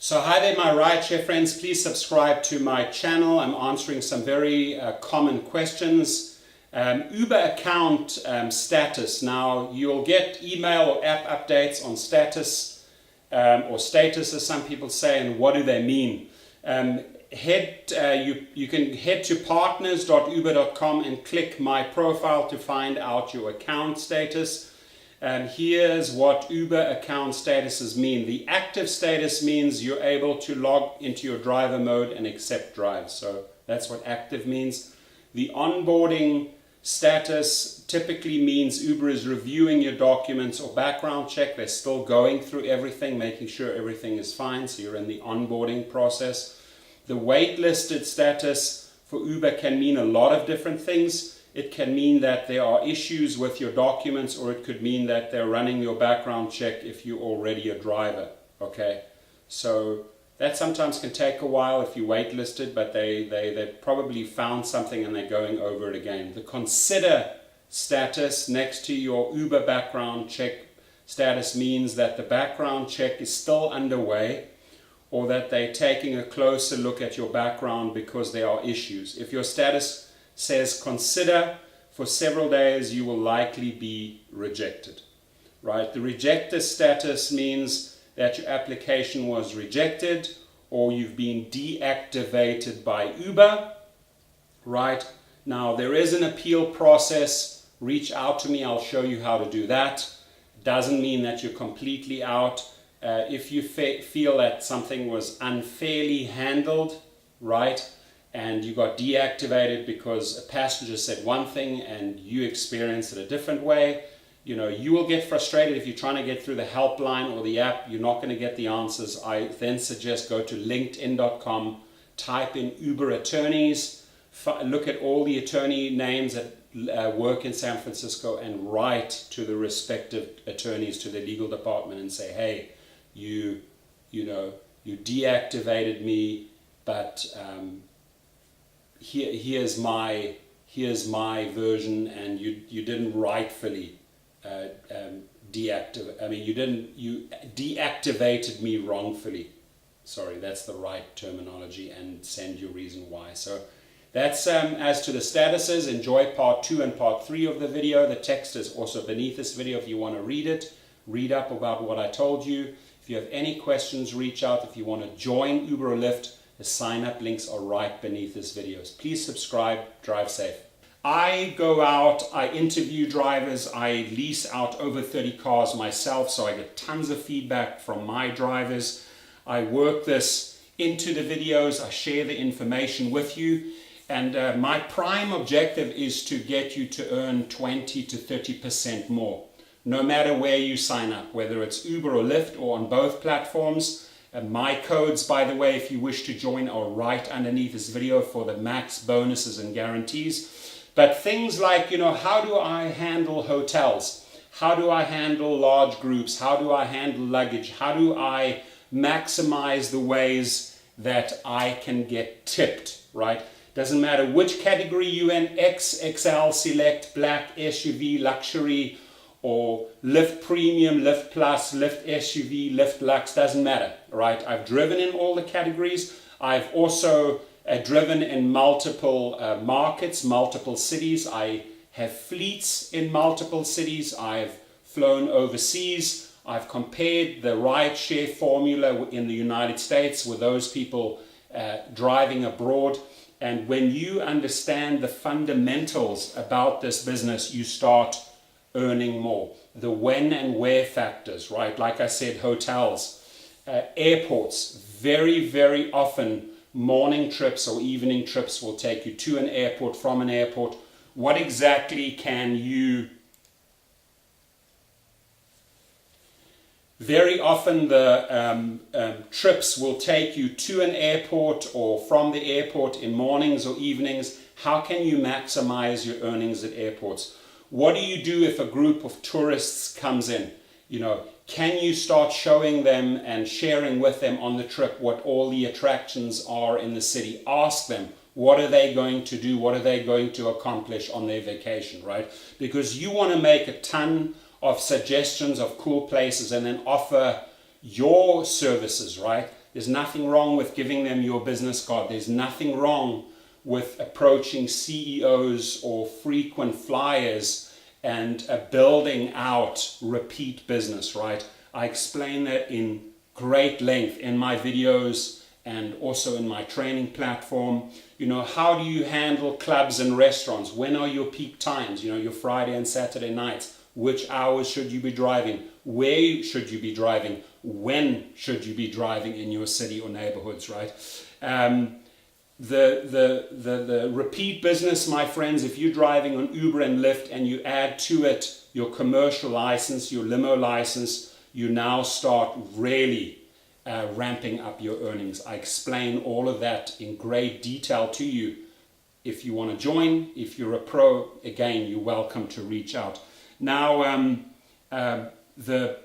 So hi there my rideshare friends, please subscribe to my channel. I'm answering some very common questions. Uber account status. Now you'll get email or app updates on status or status as some people say, and what do they mean? You can head to partners.uber.com and click my profile to find out your account status. Here's what Uber account statuses mean. The active status means you're able to log into your driver mode and accept drives. So that's what active means. The onboarding status typically means Uber is reviewing your documents or background check. They're still going through everything, making sure everything is fine. So you're in the onboarding process. The waitlisted status for Uber can mean a lot of different things. It can mean that there are issues with your documents, or it could mean that they're running your background check if you're already a driver. Okay, so that sometimes can take a while if you waitlisted, but they probably found something and they're going over it again. The consider status next to your Uber background check status means that the background check is still underway, or that they're taking a closer look at your background because there are issues. If your status says consider for several days, you will likely be rejected, right? The rejected status means that your application was rejected or you've been deactivated by Uber, right? Now there is an appeal process. Reach out to me, I'll show you how to do that. Doesn't mean that you're completely out. If you feel that something was unfairly handled, right, and you got deactivated because a passenger said one thing and you experienced it a different way, you will get frustrated if you're trying to get through the helpline or the app. You're not going to get the answers. I then suggest go to linkedin.com, type in Uber attorneys, look at all the attorney names that work in San Francisco, and write to the respective attorneys, to the legal department, and say, hey, you deactivated me, but here's my version, and you didn't rightfully deactivate. You deactivated me wrongfully. Sorry, that's the right terminology, and send your reason why. So that's as to the statuses. Enjoy part 2 and part 3 of the video. The text is also beneath this video if you want to read it. Read up about what I told you. If you have any questions, reach out. If you want to join Uber or Lyft, the sign-up links are right beneath this video. Please subscribe. Drive safe. I go out, I interview drivers, I lease out over 30 cars myself, so I get tons of feedback from my drivers. I work this into the videos, I share the information with you, and my prime objective is to get you to earn 20 to 30% more, no matter where you sign up, whether it's Uber or Lyft or on both platforms. My codes, by the way, if you wish to join, are right underneath this video for the max bonuses and guarantees. But things like, how do I handle hotels? How do I handle large groups? How do I handle luggage? How do I maximize the ways that I can get tipped, right? Doesn't matter which category you're in, X, XL, Select, Black, SUV, Luxury, or Lyft Premium, Lyft Plus, Lyft SUV, Lyft Lux, doesn't matter, right? I've driven in all the categories. I've also driven in multiple markets, multiple cities. I have fleets in multiple cities. I've flown overseas. I've compared the rideshare formula in the United States with those people driving abroad. And when you understand the fundamentals about this business, you start earning more. The when and where factors, right? Like I said, hotels, airports, very, very often morning trips or evening trips will take you to an airport, from an airport. What exactly can you... Very often the trips will take you to an airport or from the airport in mornings or evenings. How can you maximize your earnings at airports? What do you do if a group of tourists comes in? Can you start showing them and sharing with them on the trip what all the attractions are in the city? Ask them, what are they going to do? What are they going to accomplish on their vacation, right? Because you want to make a ton of suggestions of cool places and then offer your services, right? There's nothing wrong with giving them your business card. There's nothing wrong with approaching CEOs or frequent flyers and building out repeat business, right? I explain that in great length in my videos and also in my training platform. How do you handle clubs and restaurants? When are your peak times? Your Friday and Saturday nights. Which hours should you be driving? Where should you be driving? When should you be driving in your city or neighborhoods, right? The repeat business, my friends, if you're driving on Uber and Lyft and you add to it your commercial license, your limo license, you now start really ramping up your earnings. I explain all of that in great detail to you. If you want to join, if you're a pro, again, you're welcome to reach out. Now, the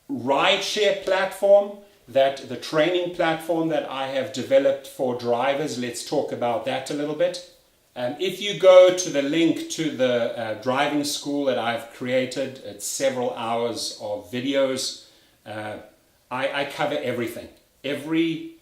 rideshare platform, the training platform that I have developed for drivers, let's talk about that a little bit. If you go to the link to the driving school that I've created, it's several hours of videos. I cover everything. Every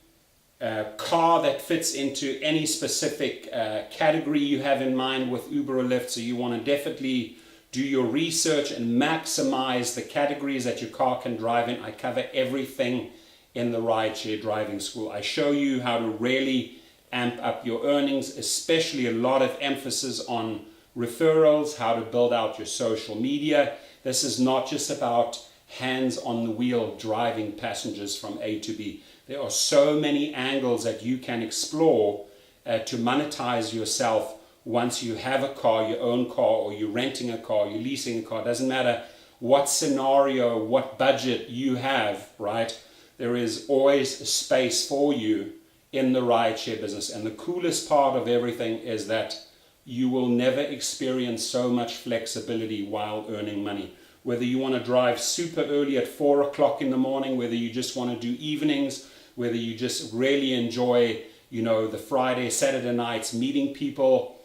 car that fits into any specific category you have in mind with Uber or Lyft. So you want to definitely do your research and maximize the categories that your car can drive in. I cover everything in the rideshare driving school. I show you how to really amp up your earnings, especially a lot of emphasis on referrals, how to build out your social media. This is not just about hands on the wheel driving passengers from A to B. There are so many angles that you can explore to monetize yourself once you have a car, your own car, or you're renting a car, you're leasing a car. It doesn't matter what scenario, what budget you have, right? There is always a space for you in the rideshare business. And the coolest part of everything is that you will never experience so much flexibility while earning money. Whether you want to drive super early at 4 o'clock in the morning, whether you just want to do evenings, whether you just really enjoy, the Friday, Saturday nights, meeting people,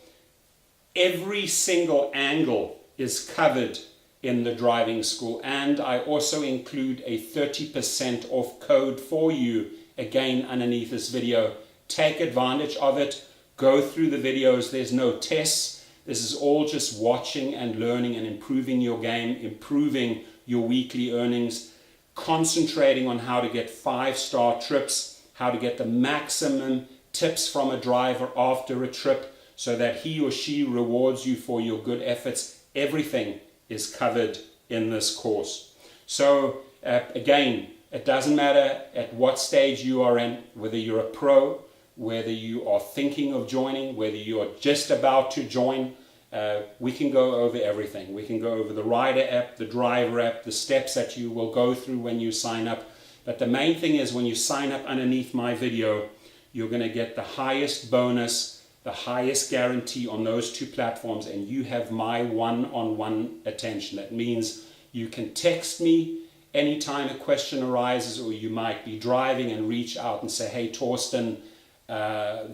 every single angle is covered in the driving school. And I also include a 30% off code for you, again, underneath this video. Take advantage of it. Go through the videos. There's no tests. This is all just watching and learning and improving your game, improving your weekly earnings, concentrating on how to get 5-star trips, how to get the maximum tips from a driver after a trip so that he or she rewards you for your good efforts. Everything is covered in this course. So again, it doesn't matter at what stage you are in, whether you're a pro, whether you are thinking of joining, whether you are just about to join, we can go over everything. We can go over the rider app, the driver app, the steps that you will go through when you sign up. But the main thing is when you sign up underneath my video, you're going to get the highest bonus, the highest guarantee on those two platforms, and you have my one-on-one attention. That means you can text me anytime a question arises, or you might be driving and reach out and say, hey, Torsten,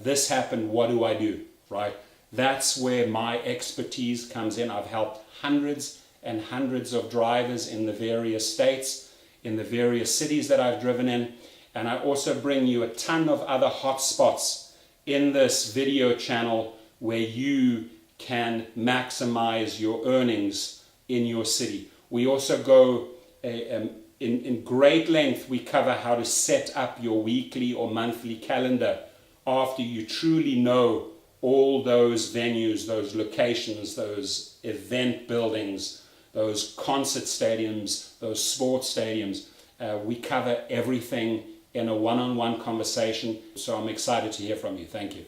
this happened, what do I do, right? That's where my expertise comes in. I've helped hundreds and hundreds of drivers in the various states, in the various cities that I've driven in, and I also bring you a ton of other hotspots in this video channel where you can maximize your earnings in your city. We also go in great length. We cover how to set up your weekly or monthly calendar after you truly know all those venues, those locations, those event buildings, those concert stadiums, those sports stadiums. We cover everything in a one-on-one conversation. So I'm excited to hear from you. Thank you.